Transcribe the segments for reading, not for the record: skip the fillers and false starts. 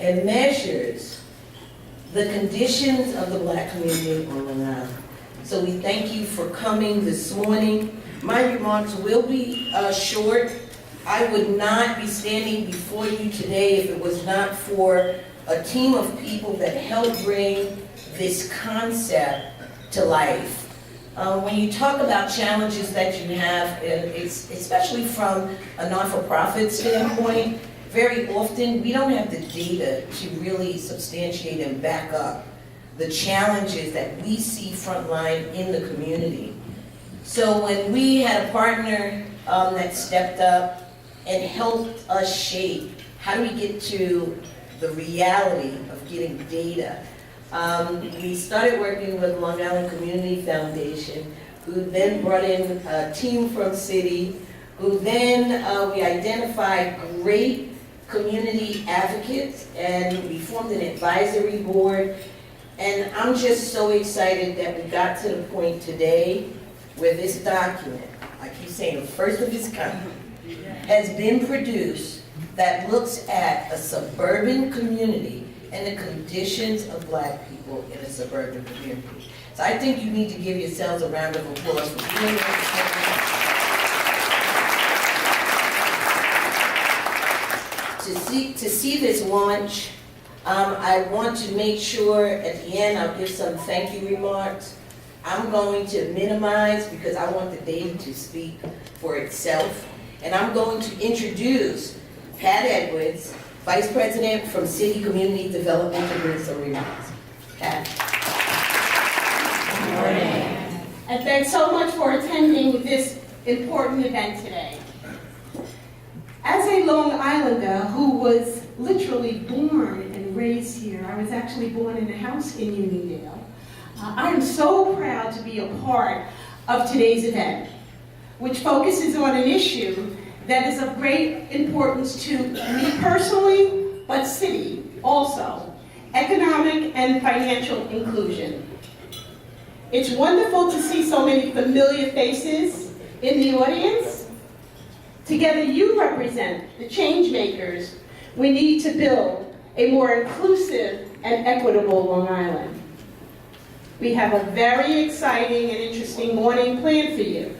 and measures the conditions of the Black community on Long Island. So we thank you for coming this morning. My remarks will be short. I would not be standing before you today if it was not for a team of people that helped bring this concept to life. When you talk about challenges that you have, especially from a not-for-profit standpoint, very often we don't have the data to really substantiate and back up the challenges that we see frontline in the community. So when we had a partner that stepped up and helped us shape how do we get to the reality of getting data, we started working with Long Island Community Foundation, who then brought in a team from City, who then we identified great community advocates, and we formed an advisory board. And I'm just so excited that we got to the point today where this document, I keep saying the first of its kind, has been produced that looks at a suburban community and the conditions of Black people in a suburban community. So I think you need to give yourselves a round of applause for doing this. To see this launch, I want to make sure at the end I'll give some thank you remarks. I'm going to minimize because I want the data to speak for itself. And I'm going to introduce Pat Edwards, Vice President from City Community Development, to bring some remarks. Pat. Good morning. And thanks so much for attending this important event today. As a Long Islander who was literally born and raised here, I was actually born in a house in Uniondale, I am so proud to be a part of today's event, which focuses on an issue that is of great importance to me personally, but City also, economic and financial inclusion. It's wonderful to see so many familiar faces in the audience. Together you represent the change makers we need to build a more inclusive and equitable Long Island. We have a very exciting and interesting morning planned for you.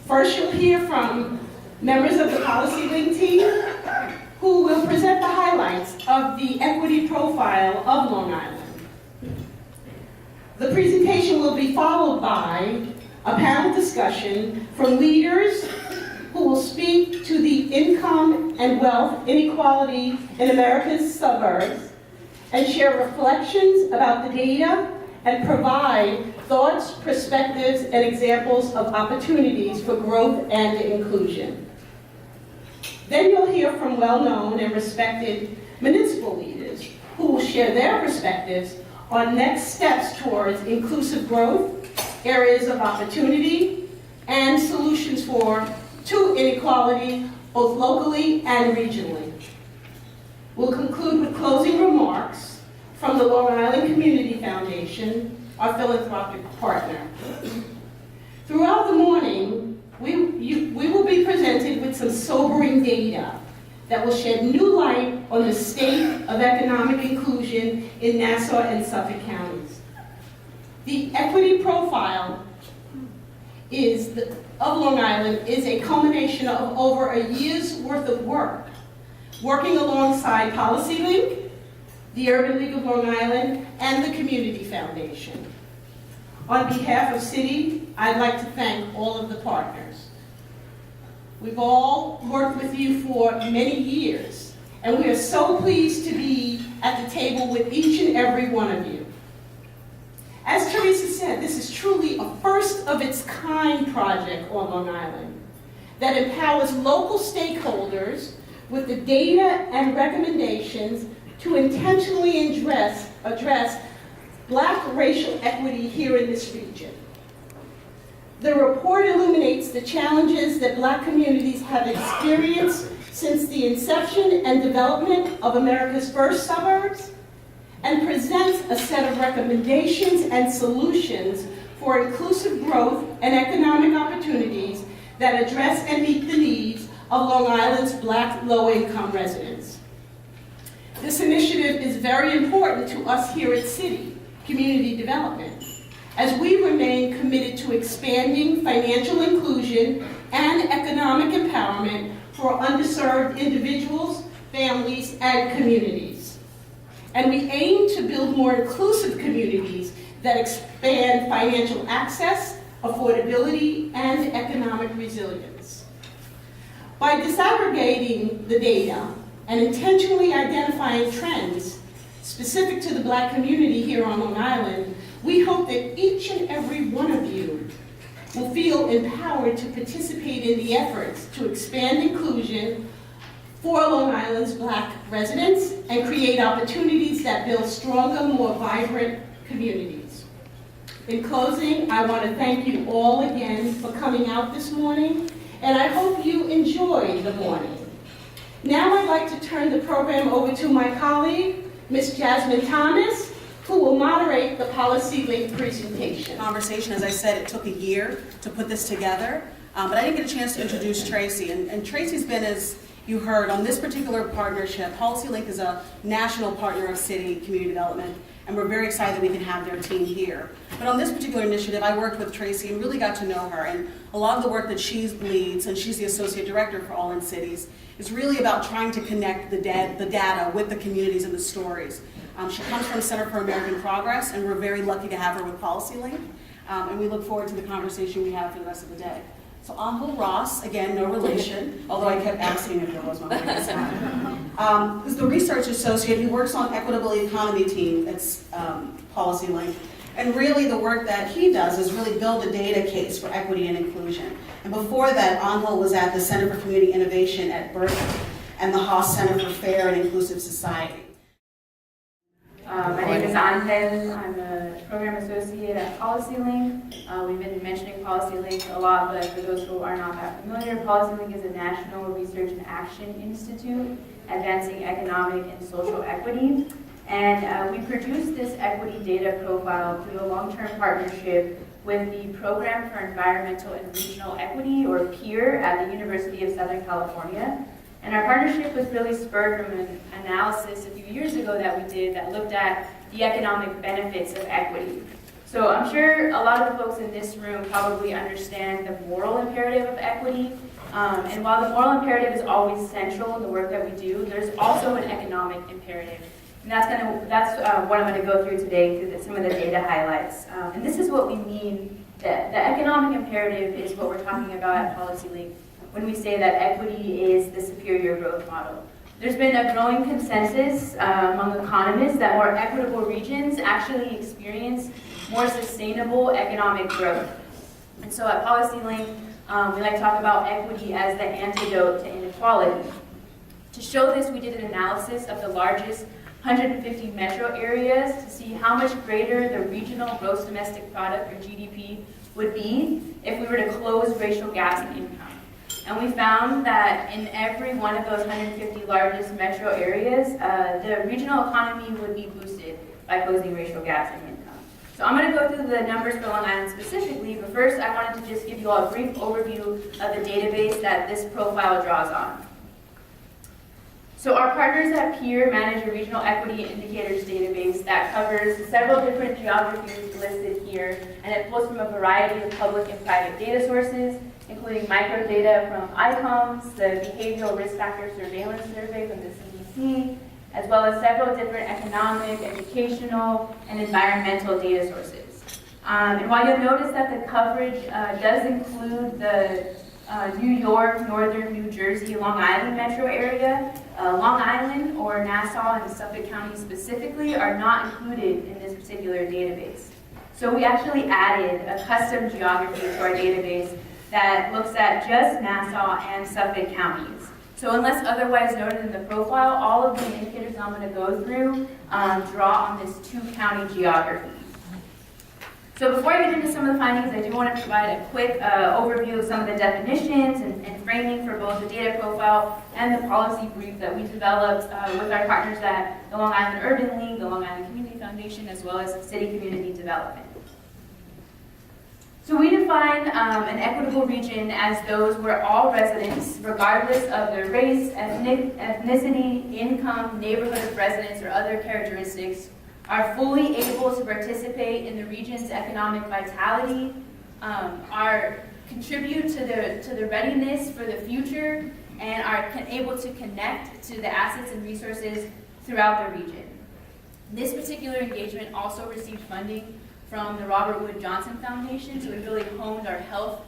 First, you'll hear from members of the PolicyLink team who will present the highlights of the equity profile of Long Island. The presentation will be followed by a panel discussion from leaders who will speak to the income and wealth inequality in America's suburbs and share reflections about the data and provide thoughts, perspectives, and examples of opportunities for growth and inclusion. Then you'll hear from well-known and respected municipal leaders who will share their perspectives on next steps towards inclusive growth, areas of opportunity, and solutions to inequality, both locally and regionally. We'll conclude with closing remarks from the Long Island Community Foundation, our philanthropic partner. Throughout the morning, we will be presented with some sobering data that will shed new light on the state of economic inclusion in Nassau and Suffolk counties. The equity profile of Long Island is a culmination of over a year's worth of work, working alongside PolicyLink, the Urban League of Long Island, and the Community Foundation. On behalf of City, I'd like to thank all of the partners. We've all worked with you for many years, and we are so pleased to be at the table with each and every one of you. As Teresa said, this is truly a first-of-its-kind project on Long Island that empowers local stakeholders with the data and recommendations to intentionally address Black racial equity here in this region. The report illuminates the challenges that Black communities have experienced since the inception and development of America's first suburbs, and presents a set of recommendations and solutions for inclusive growth and economic opportunities that address and meet the needs of Long Island's Black low-income residents. This initiative is very important to us here at City Community Development, as we remain committed to expanding financial inclusion and economic empowerment for underserved individuals, families, and communities. And we aim to build more inclusive communities that expand financial access, affordability, and economic resilience. By disaggregating the data and intentionally identifying trends specific to the Black community here on Long Island, we hope that each and every one of you will feel empowered to participate in the efforts to expand inclusion for Long Island's Black residents and create opportunities that build stronger, more vibrant communities. In closing, I want to thank you all again for coming out this morning, and I hope you enjoyed the morning. Now I'd like to turn the program over to my colleague, Ms. Jasmine Thomas, who will moderate the PolicyLink presentation. Conversation, as I said, it took a year to put this together, but I didn't get a chance to introduce Tracy. And Tracy's been, as you heard, on this particular partnership. PolicyLink is a national partner of City Community Development, and we're very excited that we can have their team here. But on this particular initiative, I worked with Tracy and really got to know her. And a lot of the work that she leads, and she's the Associate Director for All in Cities, is really about trying to connect the data with the communities and the stories. She comes from Center for American Progress, and we're very lucky to have her with PolicyLink. And we look forward to the conversation we have for the rest of the day. So Angel Ross, again, no relation, although I kept asking if there was one. Is the research associate who works on equitable economy team at PolicyLink. And really the work that he does is really build a data case for equity and inclusion. And before that, Angel was at the Center for Community Innovation at Berkeley and the Haas Center for Fair and Inclusive Society. My name is Angel. I'm a program associate at PolicyLink. We've been mentioning PolicyLink a lot, but for those who are not that familiar, PolicyLink is a national research and action institute advancing economic and social equity. And we produced this equity data profile through a long-term partnership with the Program for Environmental and Regional Equity, or PEER, at the University of Southern California. And our partnership was really spurred from an analysis a few years ago that we did that looked at the economic benefits of equity. So I'm sure a lot of the folks in this room probably understand the moral imperative of equity. And while the moral imperative is always central in the work that we do, there's also an economic imperative. And that's what I'm going to go through today through some of the data highlights. And this is what we mean, that the economic imperative is what we're talking about at PolicyLink when we say that equity is the superior growth model. There's been a growing consensus among economists that more equitable regions actually experience more sustainable economic growth. And so at PolicyLink, we like to talk about equity as the antidote to inequality. To show this, we did an analysis of the largest 150 metro areas to see how much greater the regional gross domestic product, or GDP, would be if we were to close racial gaps in income. And we found that in every one of those 150 largest metro areas, the regional economy would be boosted by closing racial gaps in income. So I'm going to go through the numbers for Long Island specifically, but first I wanted to just give you all a brief overview of the database that this profile draws on. So our partners at PEER manage a regional equity indicators database that covers several different geographies listed here, and it pulls from a variety of public and private data sources, including microdata from ICOMS, the Behavioral Risk Factor Surveillance Survey from the CDC, as well as several different economic, educational, and environmental data sources. And while you'll notice that the coverage does include the New York, Northern New Jersey, Long Island metro area, Long Island or Nassau and Suffolk County specifically are not included in this particular database. So we actually added a custom geography to our database that looks at just Nassau and Suffolk counties. So unless otherwise noted in the profile, all of the indicators I'm going to go through draw on this two-county geography. So before I get into some of the findings, I do want to provide a quick overview of some of the definitions and framing for both the data profile and the policy brief that we developed with our partners at the Long Island Urban League, the Long Island Community Foundation, as well as City Community Development. So we define an equitable region as those where all residents, regardless of their race, ethnicity, income, neighborhood of residence, or other characteristics, are fully able to participate in the region's economic vitality, contribute to the readiness for the future, and are able to connect to the assets and resources throughout the region. This particular engagement also received funding from the Robert Wood Johnson Foundation, so it really honed our health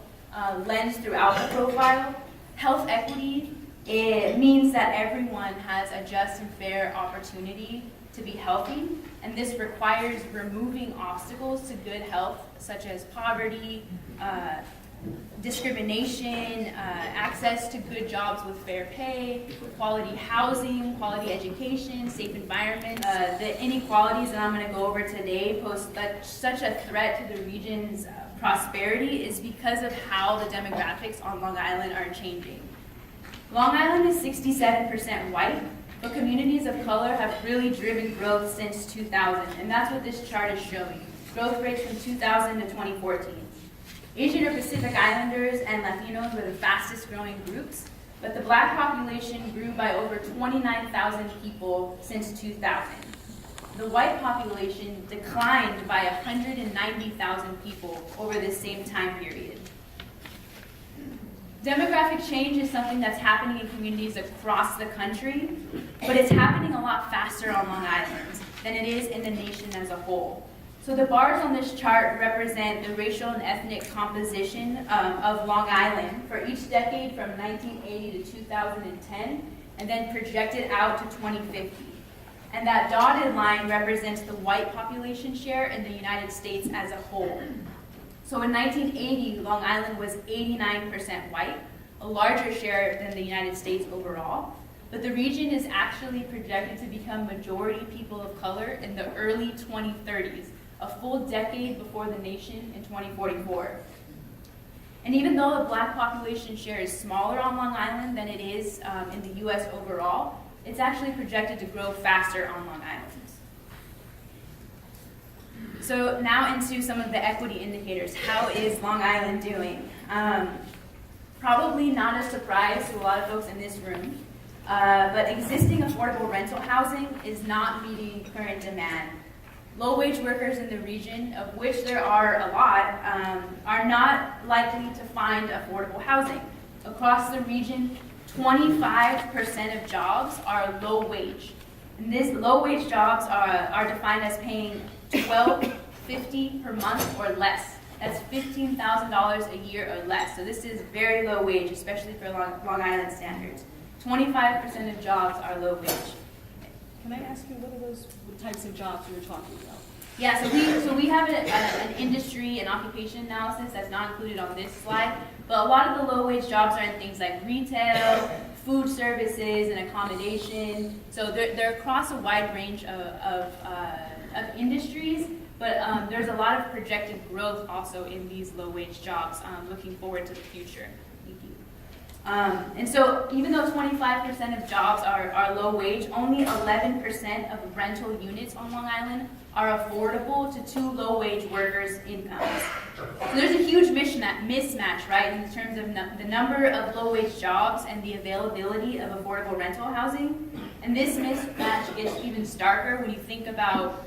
lens throughout the profile. Health equity, it means that everyone has a just and fair opportunity to be healthy, and this requires removing obstacles to good health, such as poverty, discrimination, access to good jobs with fair pay, quality housing, quality education, safe environment. The inequalities that I'm going to go over today pose such a threat to the region's prosperity is because of how the demographics on Long Island are changing. Long Island is 67% white, but communities of color have really driven growth since 2000, and that's what this chart is showing. Growth rates from 2000 to 2014. Asian or Pacific Islanders and Latinos were the fastest growing groups, but the Black population grew by over 29,000 people since 2000. The white population declined by 190,000 people over this same time period. Demographic change is something that's happening in communities across the country, but it's happening a lot faster on Long Island than it is in the nation as a whole. So the bars on this chart represent the racial and ethnic composition of Long Island for each decade from 1980 to 2010, and then projected out to 2050. And that dotted line represents the white population share in the United States as a whole. So in 1980, Long Island was 89% white, a larger share than the United States overall. But the region is actually projected to become majority people of color in the early 2030s, a full decade before the nation in 2044. And even though the Black population share is smaller on Long Island than it is in the US overall, it's actually projected to grow faster on Long Island. So now into some of the equity indicators. How is Long Island doing? Probably not a surprise to a lot of folks in this room, but existing affordable rental housing is not meeting current demand. Low-wage workers in the region, of which there are a lot, are not likely to find affordable housing. Across the region, 25% of jobs are low-wage. And these low-wage jobs are defined as paying $12.50 per month or less. That's $15,000 a year or less. So this is very low wage, especially for Long Island standards. 25% of jobs are low wage. Can I ask you, what are those types of jobs you were talking about? Yeah, so we have an industry and occupation analysis that's not included on this slide, but a lot of the low wage jobs are in things like retail, food services, and accommodation. So they're across a wide range of industries, but there's a lot of projected growth also in these low wage jobs looking forward to the future. Thank you. And so even though 25% of jobs are low wage, only 11% of rental units on Long Island are affordable to two low wage workers' incomes. So there's a huge mismatch, right, in terms of the number of low wage jobs and the availability of affordable rental housing. And this mismatch gets even starker when you think about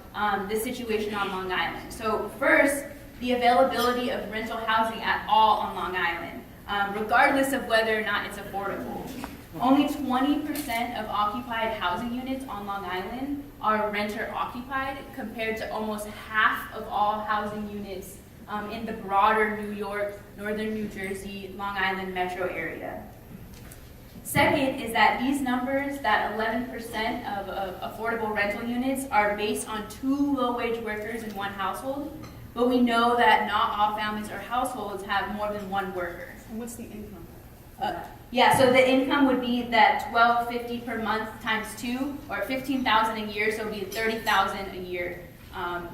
the situation on Long Island. So first, the availability of rental housing at all on Long Island, regardless of whether or not it's affordable. Only 20% of occupied housing units on Long Island are renter occupied, compared to almost half of all housing units in the broader New York, Northern New Jersey, Long Island metro area. Second is that these numbers, that 11% of affordable rental units, are based on two low-wage workers in one household, but we know that not all families or households have more than one worker. And what's the income? Yeah, so the income would be that $12.50 per month times 2, or $15,000 a year, so it would be $30,000 a year,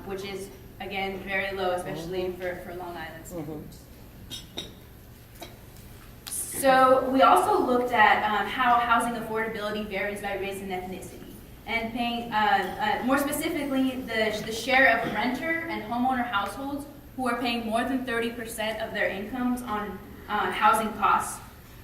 which is, again, very low, especially for Long Island standards. So we also looked at how housing affordability varies by race and ethnicity, and paying more specifically the share of renter and homeowner households who are paying more than 30% of their incomes on housing costs.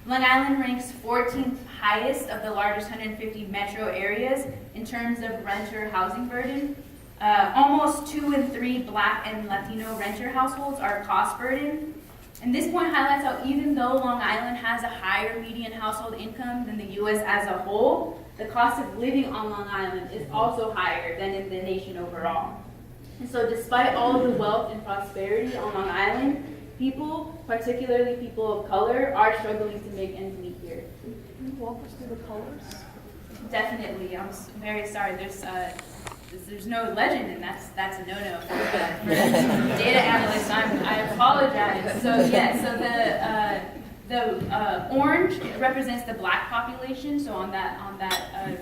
Long Island ranks 14th highest of the largest 150 metro areas in terms of renter housing burden. Almost 2 in 3 Black and Latino renter households are cost burden. And this point highlights how even though Long Island has a higher median household income than the U.S. as a whole, the cost of living on Long Island is also higher than in the nation overall. And so despite all of the wealth and prosperity on Long Island, people, particularly people of color, are struggling to make ends meet here. Can you walk us through the colors? Definitely. I'm very sorry. There's no legend, and that's a no-no for data analysts. I apologize. So the orange represents the Black population. So on that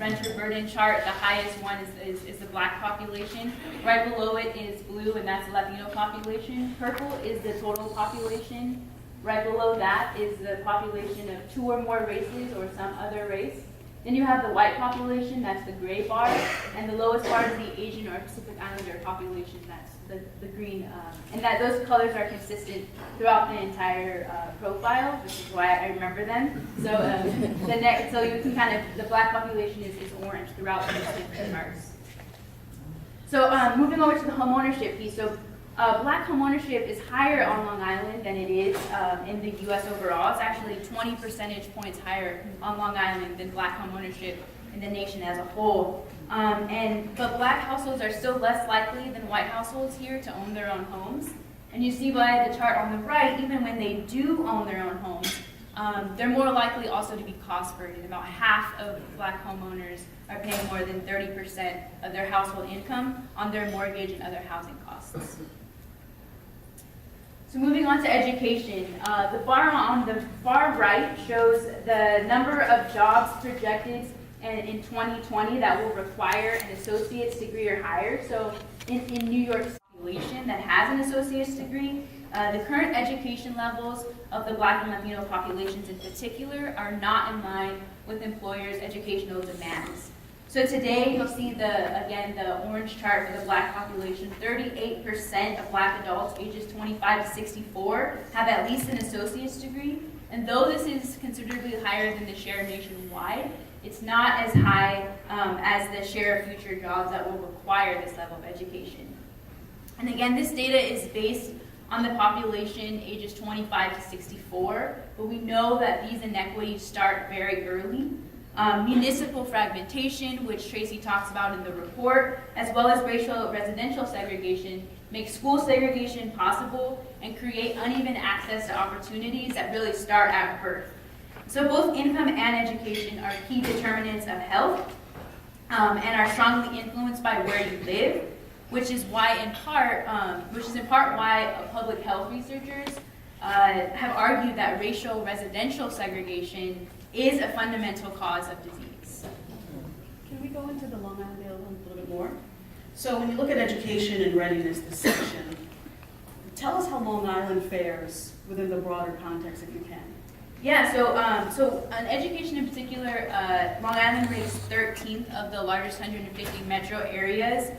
renter burden chart, the highest one is the Black population. Right below it is blue, and that's the Latino population. Purple is the total population. Right below that is the population of 2 or more races or some other race. Then you have the white population, that's the gray bar, and the lowest bar is the Asian or Pacific Islander population, that's the green. And that those colors are consistent throughout the entire profile, which is why I remember them. So so you can the Black population is orange throughout the different charts. So moving over to the homeownership piece. So Black homeownership is higher on Long Island than it is in the U.S. overall. It's actually 20 percentage points higher on Long Island than Black homeownership in the nation as a whole. But Black households are still less likely than white households here to own their own homes. And you see by the chart on the right, even when they do own their own homes, they're more likely also to be cost burdened. About half of Black homeowners are paying more than 30% of their household income on their mortgage and other housing costs. So moving on to education, the bar on the far right shows the number of jobs projected in 2020 that will require an associate's degree or higher. So in New York's population that has an associate's degree, the current education levels of the Black and Latino populations in particular are not in line with employers' educational demands. So today, you'll see the orange chart for the Black population. 38% of Black adults ages 25 to 64 have at least an associate's degree. And though this is considerably higher than the share nationwide, it's not as high as the share of future jobs that will require this level of education. And again, this data is based on the population ages 25 to 64, but we know that these inequities start very early. Municipal fragmentation, which Tracy talks about in the report, as well as racial residential segregation, make school segregation possible and create uneven access to opportunities that really start at birth. So both income and education are key determinants of health and are strongly influenced by where you live, which is in part why public health researchers have argued that racial residential segregation is a fundamental cause of disease. Can we go into the Long Island Bill a little bit more? So when you look at education and readiness, this section, tell us how Long Island fares within the broader context if you can. Yeah, so on education in particular, Long Island ranks 13th of the largest 150 metro areas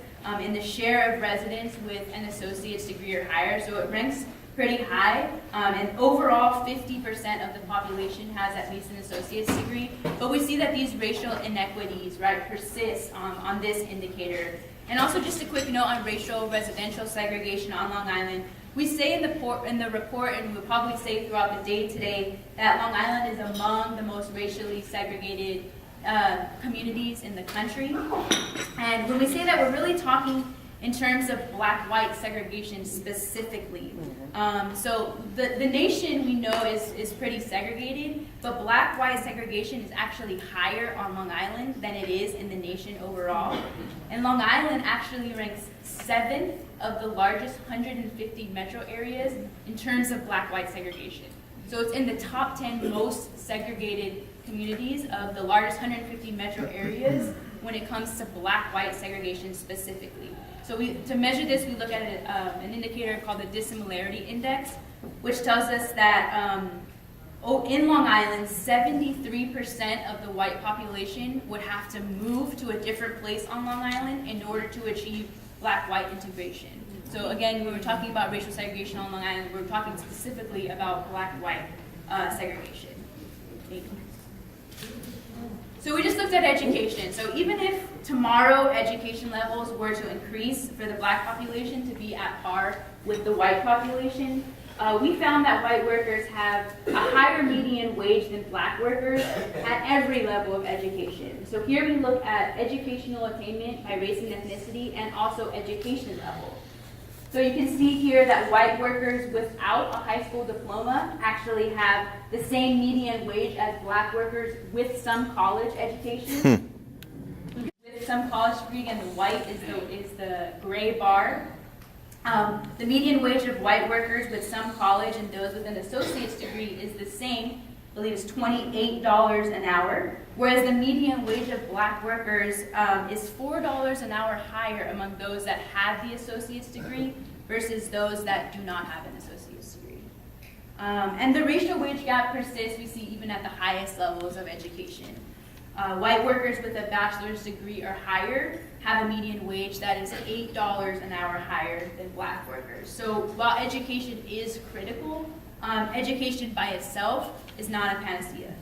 in the share of residents with an associate's degree or higher, so it ranks pretty high, and overall 50% of the population has at least an associate's degree, but we see that these racial inequities, persist on this indicator. And also just a quick note on racial residential segregation on Long Island. We say in the report, and we'll probably say throughout the day today, that Long Island is among the most racially segregated communities in the country. And when we say that, we're really talking in terms of Black-white segregation specifically. So the nation we know is pretty segregated, but Black-white segregation is actually higher on Long Island than it is in the nation overall. And Long Island actually ranks 7th of the largest 150 metro areas in terms of Black-white segregation. So it's in the top 10 most segregated communities of the largest 150 metro areas when it comes to Black-white segregation specifically. So to measure this, we look at an indicator called the dissimilarity index, which tells us that in Long Island, 73% of the white population would have to move to a different place on Long Island in order to achieve black-white integration. So again, when we're talking about racial segregation on Long Island, we're talking specifically about black-white segregation. So we just looked at education. So even if tomorrow education levels were to increase for the black population to be at par with the white population, we found that white workers have a higher median wage than black workers at every level of education. So here we look at educational attainment by race and ethnicity and also education level. So you can see here that white workers without a high school diploma actually have the same median wage as black workers with some college education. With some college degree, and the white is the gray bar. The median wage of white workers with some college and those with an associate's degree is the same, I believe it's $28 an hour, whereas the median wage of black workers is $4 an hour higher among those that have the associate's degree versus those that do not have an associate's degree. And the racial wage gap persists, we see even at the highest levels of education. White workers with a bachelor's degree or higher have a median wage that is $8 an hour higher than black workers. So while education is critical, education by itself is not a panacea.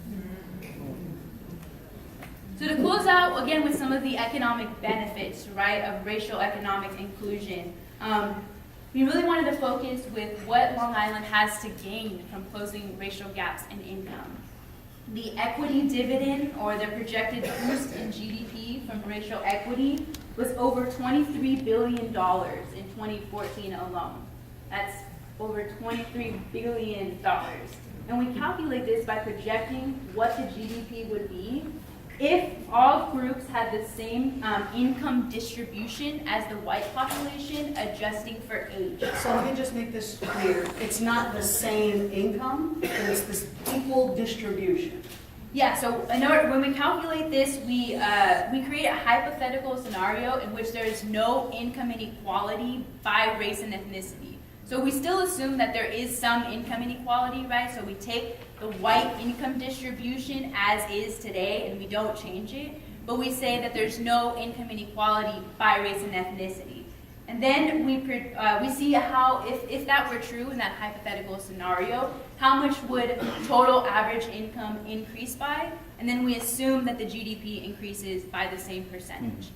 So to close out, again, with some of the economic benefits, right, of racial economic inclusion, we really wanted to focus with what Long Island has to gain from closing racial gaps in income. The equity dividend, or the projected boost in GDP from racial equity, was over $23 billion in 2014 alone. That's over $23 billion. And we calculate this by projecting what the GDP would be if all groups had the same income distribution as the white population, adjusting for age. So let me just make this clear. It's not the same income, but it's this equal distribution. Yeah, so in order, when we calculate this, we create a hypothetical scenario in which there is no income inequality by race and ethnicity. So we still assume that there is some income inequality, right? So we take the white income distribution as is today and we don't change it, but we say that there's no income inequality by race and ethnicity. And then we see how, if that were true in that hypothetical scenario, how much would total average income increase by? And then we assume that the GDP increases by the same percentage.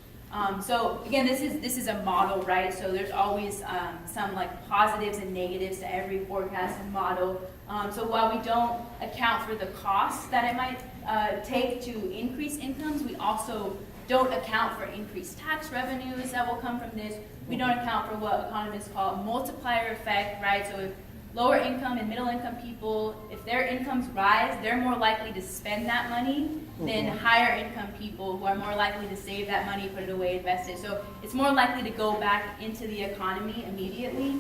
So again, this is a model, right? So there's always some like positives and negatives to every forecast and model. So while we don't account for the costs that it might take to increase incomes, we also don't account for increased tax revenues that will come from this. We don't account for what economists call a multiplier effect, right? So if lower income and middle income people, if their incomes rise, they're more likely to spend that money than higher income people who are more likely to save that money, put it away, invest it. So it's more likely to go back into the economy immediately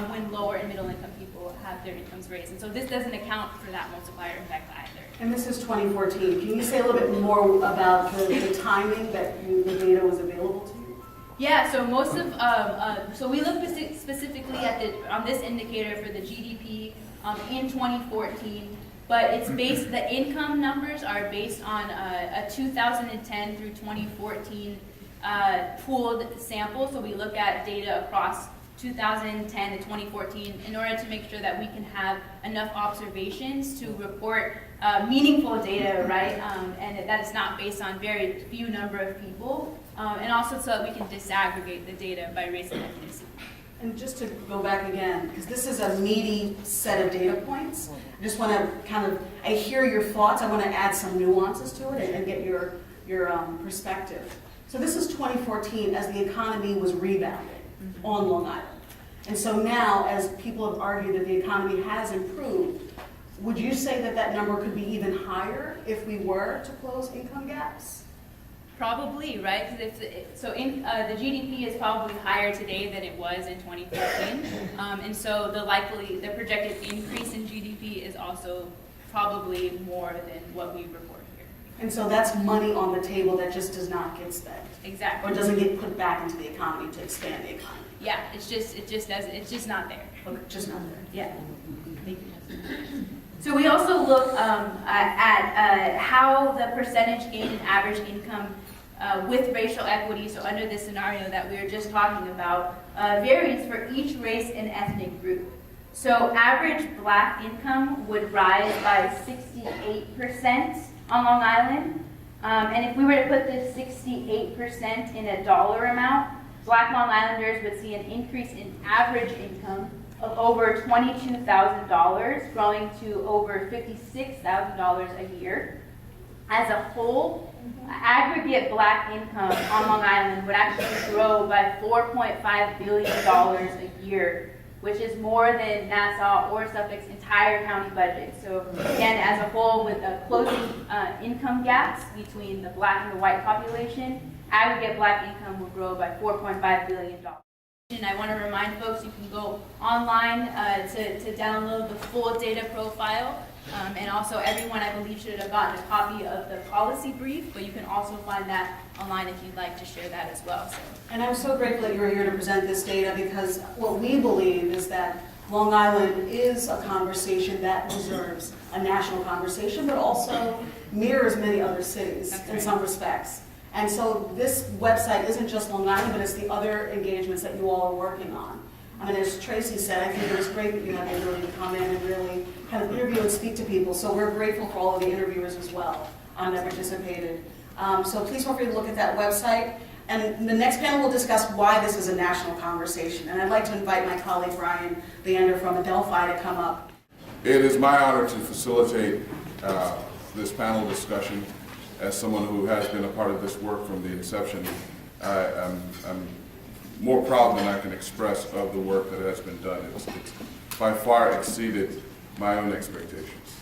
when lower and middle income people have their incomes raised. And so this doesn't account for that multiplier effect either. And this is 2014. Can you say a little bit more about the timing that the data was available to you? Yeah, so most of, so we look specifically at on this indicator for the GDP in 2014, but it's based, the income numbers are based on a 2010 through 2014 pooled sample. So we look at data across 2010 to 2014 in order to make sure that we can have enough observations to report meaningful data, right? And that it's not based on very few number of people. And also so that we can disaggregate the data by race and ethnicity. And just to go back again, because this is a meaty set of data points, I just want to kind of, I hear your thoughts, I want to add some nuances to it and get your perspective. So this is 2014 as the economy was rebounding on Long Island. And so now, as people have argued that the economy has improved, would you say that that number could be even higher if we were to close income gaps? Probably, right? Because the GDP is probably higher today than it was in 2014, and so the projected increase in GDP is also probably more than what we report here. And so that's money on the table that just does not get spent. Exactly. Or doesn't get put back into the economy to expand the economy. Yeah, it's just not there. Okay, just not there. Yeah. Thank you. So we also look at how the percentage gain in average income with racial equity, so under this scenario that we were just talking about, varies for each race and ethnic group. So average Black income would rise by 68% on Long Island. And if we were to put this 68% in a dollar amount, Black Long Islanders would see an increase in average income of over $22,000, growing to over $56,000 a year. As a whole, aggregate Black income on Long Island would actually grow by $4.5 billion a year, which is more than Nassau or Suffolk's entire county budget. So again, as a whole, with closing income gaps between the Black and the white population, aggregate Black income will grow by $4.5 billion. And I want to remind folks, you can go online to download the full data profile. And also everyone, I believe, should have gotten a copy of the policy brief, but you can also find that online if you'd like to share that as well. So. And I'm so grateful that you're here to present this data, because what we believe is that Long Island is a conversation that deserves a national conversation, but also mirrors many other cities in some respects. And so this website isn't just Long Island, but it's the other engagements that you all are working on. I mean, as Tracy said, I think it was great that you had the ability to come in and really kind of interview and speak to people. So we're grateful for all of the interviewers as well that participated. So please feel free to look at that website. And the next panel will discuss why this is a national conversation. And I'd like to invite my colleague Brian Leander from Adelphi to come up. It is my honor to facilitate this panel discussion. As someone who has been a part of this work from the inception, I'm more proud than I can express of the work that has been done. It's by far exceeded my own expectations.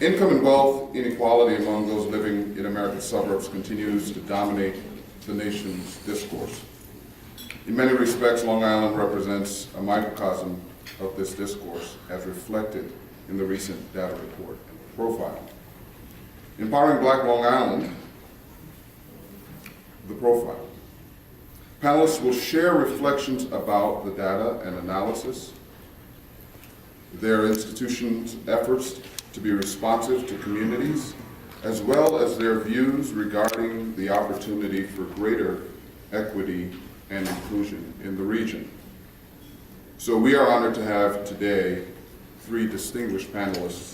Income and wealth inequality among those living in America's suburbs continues to dominate the nation's discourse. In many respects, Long Island represents a microcosm of this discourse as reflected in the recent data report profile. Empowering Black Long Island, the profile. Panelists will share reflections about the data and analysis, their institutions' efforts to be responsive to communities, as well as their views regarding the opportunity for greater equity and inclusion in the region. So we are honored to have today 3 distinguished panelists.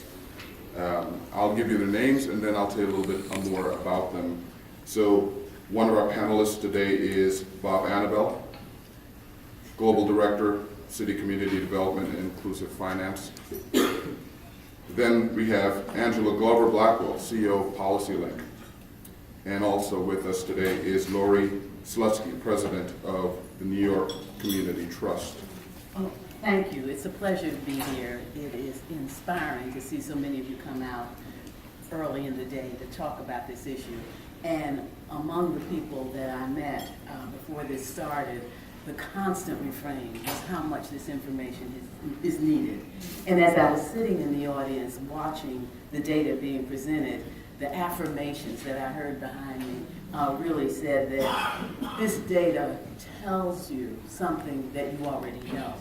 I'll give you their names and then I'll tell you a little bit more about them. So one of our panelists today is Bob Annabelle, Global Director, City Community Development and Inclusive Finance. Then we have Angela Glover Blackwell, CEO of PolicyLink. And also with us today is Lori Slutsky, President of the New York Community Trust. Oh, thank you. It's a pleasure to be here. It is inspiring to see so many of you come out early in the day to talk about this issue. And among the people that I met before this started, the constant refrain was how much this information is needed. And as I was sitting in the audience watching the data being presented, the affirmations that I heard behind me really said that this data tells you something that you already know.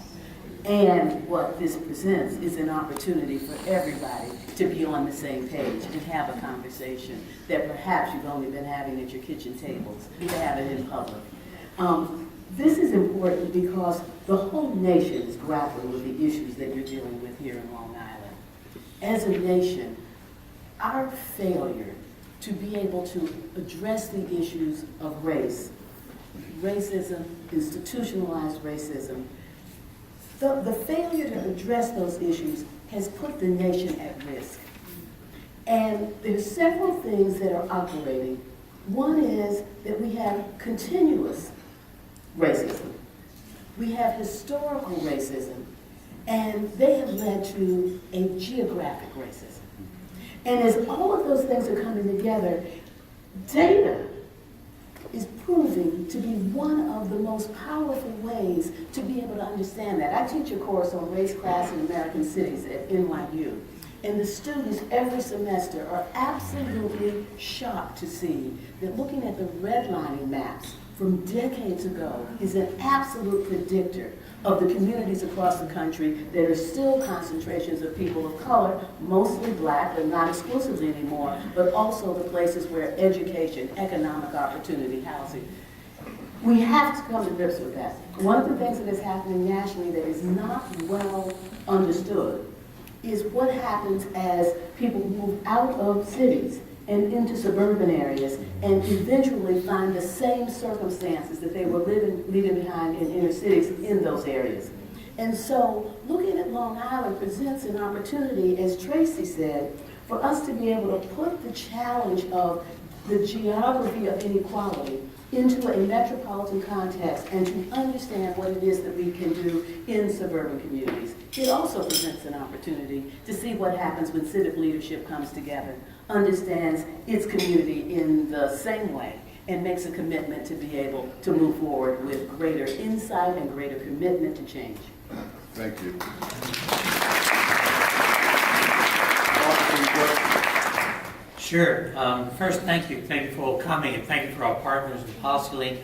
And what this presents is an opportunity for everybody to be on the same page and have a conversation that perhaps you've only been having at your kitchen tables, to have it in public. This is important because the whole nation is grappling with the issues that you're dealing with here in Long Island. As a nation, our failure to be able to address the issues of race, racism, institutionalized racism, the failure to address those issues has put the nation at risk. And there's several things that are operating. One is that we have continuous racism. We have historical racism, and they have led to a geographic racism. And as all of those things are coming together, data is proving to be one of the most powerful ways to be able to understand that. I teach a course on race, class, and American cities at NYU. And the students every semester are absolutely shocked to see that looking at the redlining maps from decades ago is an absolute predictor of the communities across the country that are still concentrations of people of color, mostly black, but not exclusively anymore, but also the places where education, economic opportunity, housing. We have to come to grips with that. One of the things that is happening nationally that is not well understood is what happens as people move out of cities and into suburban areas and eventually find the same circumstances that they were leaving behind in inner cities in those areas. And so looking at Long Island presents an opportunity, as Tracy said, for us to be able to put the challenge of the geography of inequality into a metropolitan context and to understand what it is that we can do in suburban communities. It also presents an opportunity to see what happens when civic leadership comes together, understands its community in the same way, and makes a commitment to be able to move forward with greater insight and greater commitment to change. Thank you. Sure. First, thank you. Thank you for all coming, and thank you for our partners, the PolicyLink,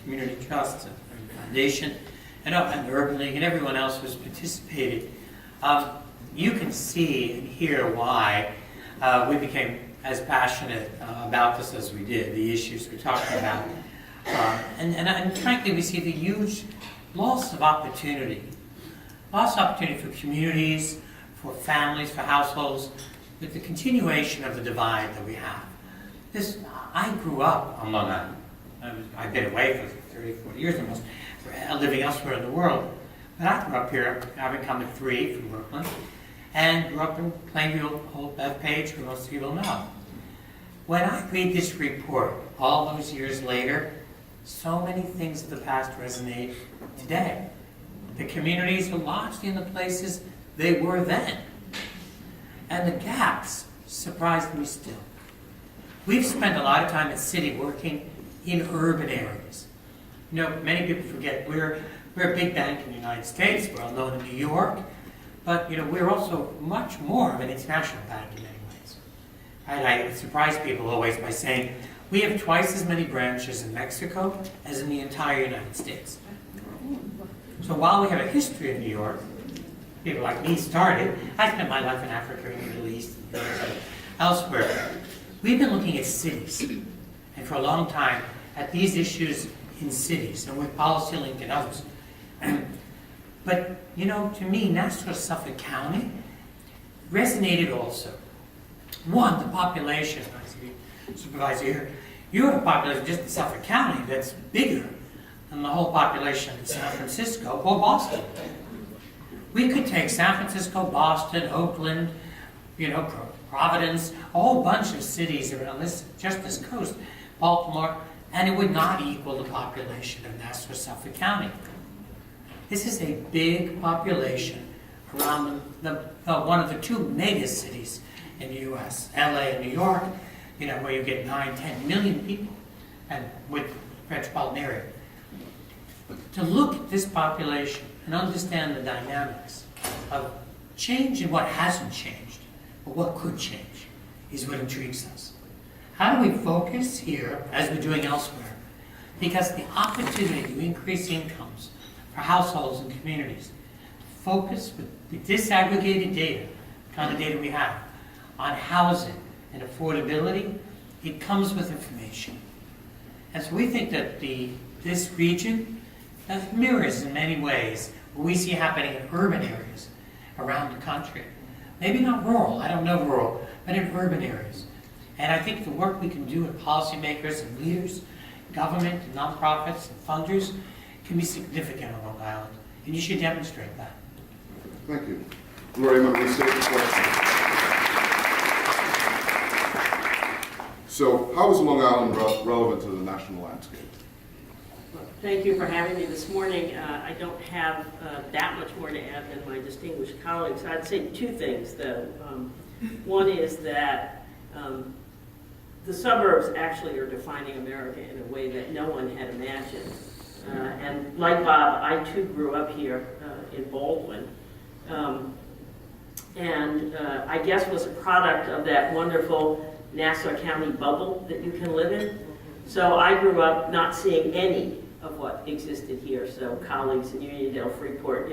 Community Trust, and Foundation, and Urban League, and everyone else who's participated. You can see and hear why we became as passionate about this as we did, the issues we're talking about. And frankly, we see the huge loss of opportunity. Loss of opportunity for communities, for families, for households, with the continuation of the divide that we have. I grew up on Long Island. I've been away for 30, 40 years almost, living elsewhere in the world. But I grew up here, having come at 3 from Brooklyn, and grew up in Plainview, Old Bethpage, where most people know. When I read this report, all those years later, so many things of the past resonate today. The communities are largely in the places they were then. And the gaps surprised me still. We've spent a lot of time in city working in urban areas. You know, many people forget we're a big bank in the United States, we're well known in New York, but you know, we're also much more of an international bank in many ways. I surprise people always by saying we have twice as many branches in Mexico as in the entire United States. So while we have a history in New York, people like me started, I spent my life in Africa, in the Middle East, and elsewhere. We've been looking at cities, and for a long time, at these issues in cities, and with PolicyLink and others. But, you know, to me, Nassau-Suffolk County resonated also. One, the population, I see Supervisor here, you have a population just in Suffolk County that's bigger than the whole population in San Francisco or Boston. We could take San Francisco, Boston, Oakland, you know, Providence, a whole bunch of cities around just this coast, Baltimore, and it would not equal the population of Nassau-Suffolk County. This is a big population around one of the 2 mega cities in the U.S., LA and New York, you know, where you get 9, 10 million people, and with the metropolitan area. To look at this population and understand the dynamics of change and what hasn't changed, but what could change, is what intrigues us. How do we focus here, as we're doing elsewhere? Because the opportunity to increase incomes for households and communities, focus with the disaggregated data, the kind of data we have, on housing and affordability, it comes with information. And so we think that this region mirrors in many ways what we see happening in urban areas around the country. Maybe not rural, I don't know rural, but in urban areas. And I think the work we can do with policymakers and leaders, government, and nonprofits, and funders can be significant on Long Island, and you should demonstrate that. Thank you. Gloria, I'm going to state the question. So, how is Long Island relevant to the national landscape? Thank you for having me this morning. I don't have that much more to add than my distinguished colleagues. I'd say 2 things, though. One is that the suburbs actually are defining America in a way that no one had imagined. And like Bob, I too grew up here in Baldwin. And I guess was a product of that wonderful Nassau County bubble that you can live in. So I grew up not seeing any of what existed here. So colleagues in Uniondale, Freeport,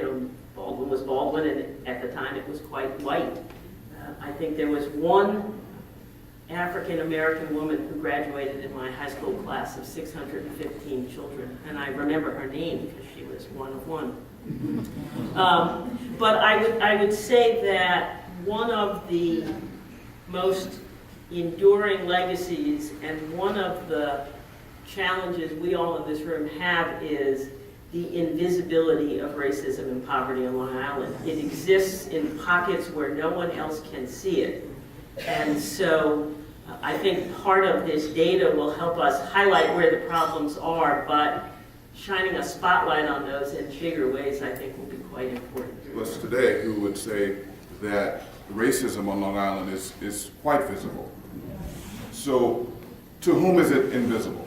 Baldwin was Baldwin, and at the time it was quite white. I think there was one African-American woman who graduated in my high school class of 615 children, and I remember her name because she was one of one. But I would say that one of the most enduring legacies and one of the challenges we all in this room have is the invisibility of racism and poverty on Long Island. It exists in pockets where no one else can see it. And so I think part of this data will help us highlight where the problems are, but shining a spotlight on those in bigger ways I think will be quite important. Us today who would say that racism on Long Island is quite visible. So to whom is it invisible?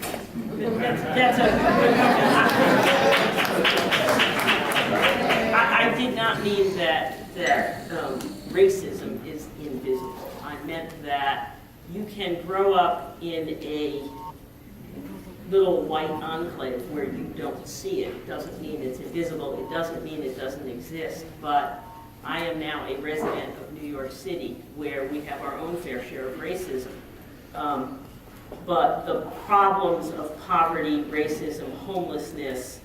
That's I did not mean that racism is invisible. I meant that you can grow up in a little white enclave where you don't see it. It doesn't mean it's invisible. It doesn't mean it doesn't exist. But I am now a resident of New York City where we have our own fair share of racism. But the problems of poverty, racism, homelessness,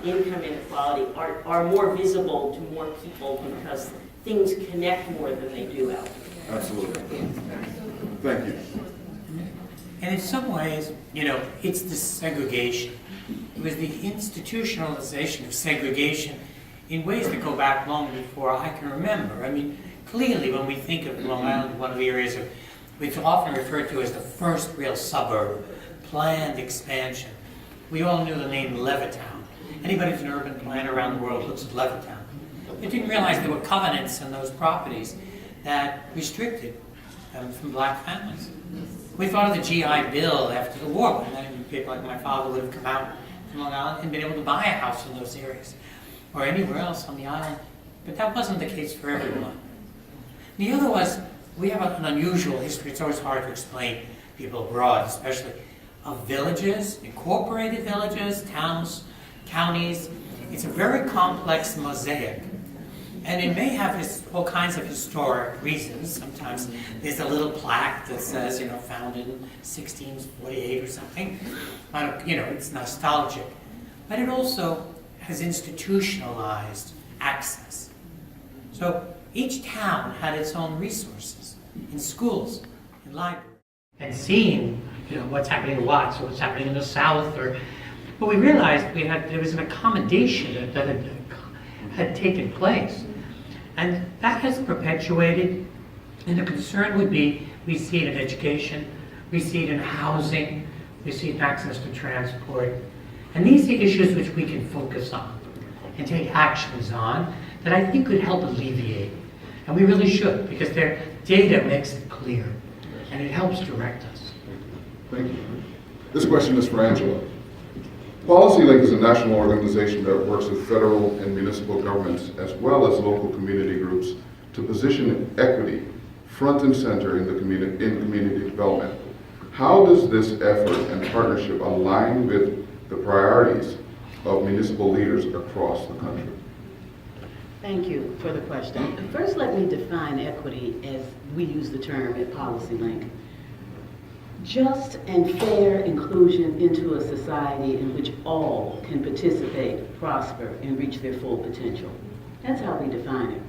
income inequality are more visible to more people because things connect more than they do out there. Absolutely. Thank you. And in some ways, it's the segregation. It was the institutionalization of segregation in ways that go back long before I can remember. I mean, clearly when we think of Long Island, one of the areas of it's often referred to as the first real suburb, planned expansion. We all knew the name Levittown. Anybody who's an urban planner around the world looks at Levittown. They didn't realize there were covenants in those properties that restricted from black families. We thought of the GI Bill after the war, when many people like my father would have come out from Long Island and been able to buy a house in those areas, or anywhere else on the island. But that wasn't the case for everyone. The other was, we have an unusual history. It's always hard to explain people abroad, especially of villages, incorporated villages, towns, counties. It's a very complex mosaic. And it may have all kinds of historic reasons. Sometimes there's a little plaque that says, founded in 1648 or something. It's nostalgic. But it also has institutionalized access. So each town had its own resources in schools, in libraries. And seeing, what's happening in Watts or what's happening in the South, but we realized there was an accommodation that had taken place. And that has perpetuated, and the concern would be, we see it in education, we see it in housing, we see it in access to transport. And these are issues which we can focus on and take actions on that I think could help alleviate. And we really should, because their data makes it clear, and it helps direct us. Thank you. This question is for Angela. PolicyLink is a national organization that works with federal and municipal governments as well as local community groups to position equity front and center in community development. How does this effort and partnership align with the priorities of municipal leaders across the country? Thank you for the question. First, let me define equity as we use the term at PolicyLink. Just and fair inclusion into a society in which all can participate, prosper, and reach their full potential. That's how we define it.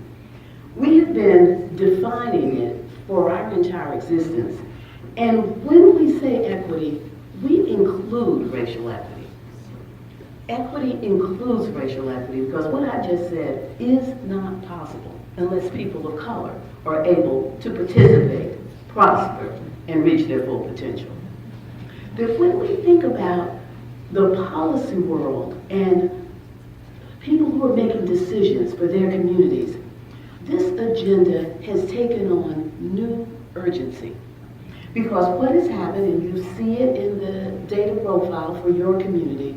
We have been defining it for our entire existence. And when we say equity, we include racial equity. Equity includes racial equity because what I just said is not possible unless people of color are able to participate, prosper, and reach their full potential. But when we think about the policy world and people who are making decisions for their communities, this agenda has taken on new urgency. Because what has happened, and you see it in the data profile for your community,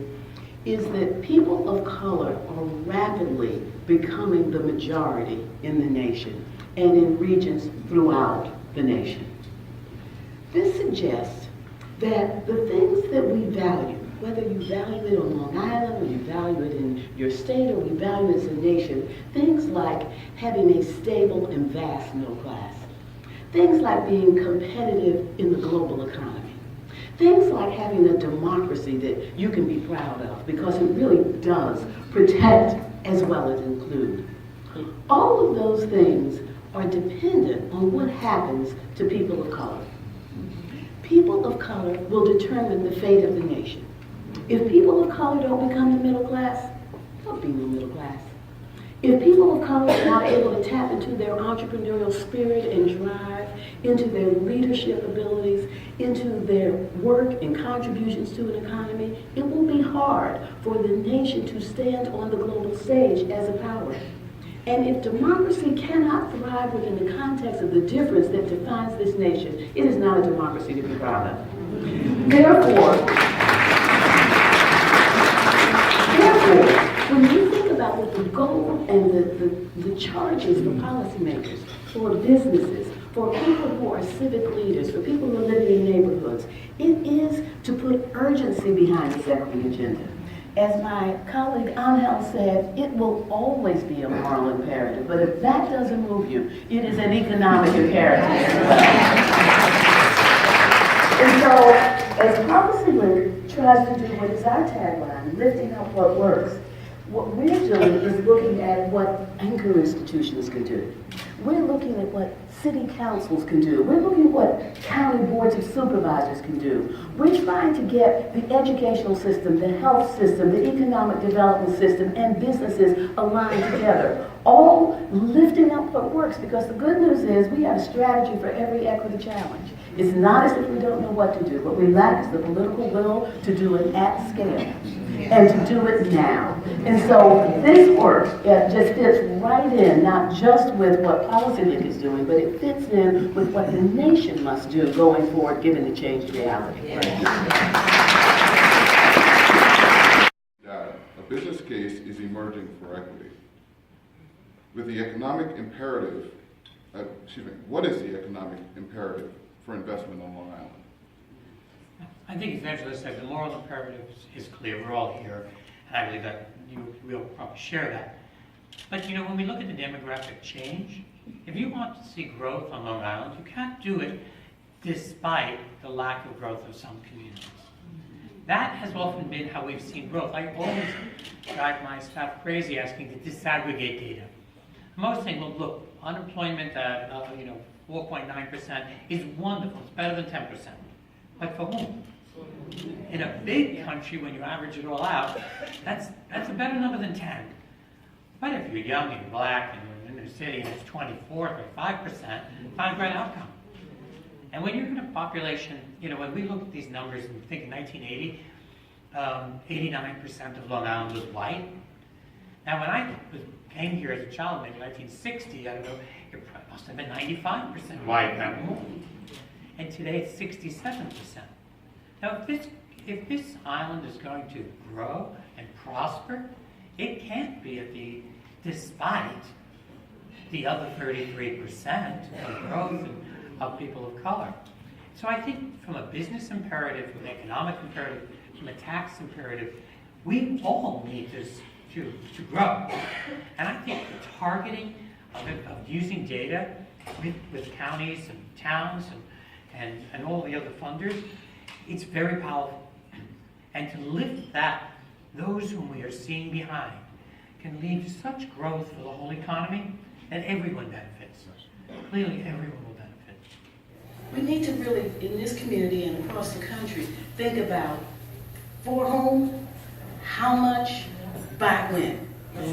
is that people of color are rapidly becoming the majority in the nation and in regions throughout the nation. This suggests that the things that we value, whether you value it on Long Island, or you value it in your state, or we value it as a nation, things like having a stable and vast middle class, things like being competitive in the global economy, things like having a democracy that you can be proud of, because it really does protect as well as include. All of those things are dependent on what happens to people of color. People of color will determine the fate of the nation. If people of color don't become the middle class, there'll be no middle class. If people of color are not able to tap into their entrepreneurial spirit and drive, into their leadership abilities, into their work and contributions to an economy, it will be hard for the nation to stand on the global stage as a power. And if democracy cannot thrive within the context of the difference that defines this nation, it is not a democracy to be proud of. Therefore, when you think about what the goal and the charges for policymakers, for businesses, for people who are civic leaders, for people who are living in neighborhoods, it is to put urgency behind this equity agenda. As my colleague Angel said, it will always be a moral imperative, but if that doesn't move you, it is an economic imperative as well. And so, as PolicyLink tries to do what is our tagline, lifting up what works, what we're doing is looking at what anchor institutions can do. We're looking at what city councils can do. We're looking at what county boards of supervisors can do. We're trying to get the educational system, the health system, the economic development system, and businesses aligned together, all lifting up what works, because the good news is we have a strategy for every equity challenge. It's not as if we don't know what to do. What we lack is the political will to do it at scale and to do it now. And so this work just fits right in, not just with what PolicyLink is doing, but it fits in with what the nation must do going forward, given the changed reality. Data. A business case is emerging for equity. With the economic imperative, what is the economic imperative for investment on Long Island? I think as Angela said, the moral imperative is clear. We're all here, and I believe that you will probably share that. But you know, when we look at the demographic change, if you want to see growth on Long Island, you can't do it despite the lack of growth of some communities. That has often been how we've seen growth. I always drive my staff crazy asking to disaggregate data. Most saying, well, look, unemployment at 4.9% is wonderful. It's better than 10%. But for whom? In a big country, when you average it all out, that's a better number than 10. But if you're young and black and you're in the city and it's 24 or 5%, not a great outcome. And when you're in a population, when we look at these numbers and we think in 1980, 89% of Long Island was white. Now, when I came here as a child, maybe 1960, I don't know, it must have been 95% white. And today it's 67%. Now, if this island is going to grow and prosper, it can't be despite the other 33% of growth of people of color. So I think from a business imperative, from an economic imperative, from a tax imperative, we all need this to grow. And I think the targeting of using data with counties and towns and all the other funders, it's very powerful. And to lift those whom we are seeing behind, can lead to such growth for the whole economy that everyone benefits. Clearly, everyone will benefit. We need to really, in this community and across the country, think about for whom, how much, by when.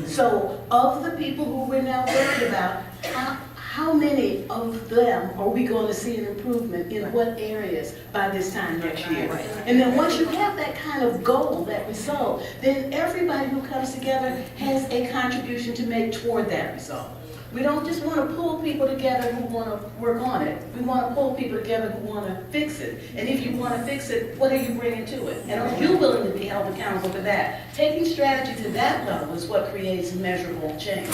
So, of the people who we're now worried about, how many of them are we going to see an improvement in what areas by this time next year? And then once you have that kind of goal, that result, then everybody who comes together has a contribution to make toward that result. We don't just want to pull people together who want to work on it. We want to pull people together who want to fix it. And if you want to fix it, what are you bringing to it? And are you willing to be held accountable for that? Taking strategy to that level is what creates measurable change.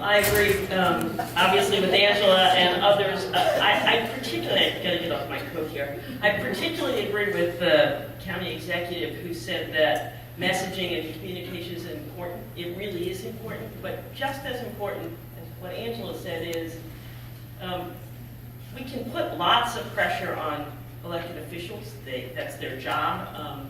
I agree, obviously, with Angela and others. I particularly, I gotta get off my coat here. I particularly agree with the county executive who said that messaging and communication is important. It really is important, but just as important as what Angela said is, we can put lots of pressure on elected officials, that's their job,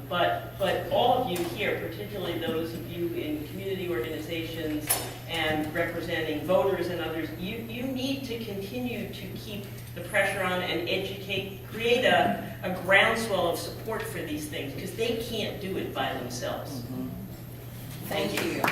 but all of you here, particularly those of you in community organizations and representing voters and others, you need to continue to keep the pressure on and educate, create a groundswell of support for these things, because they can't do it by themselves. Thank you.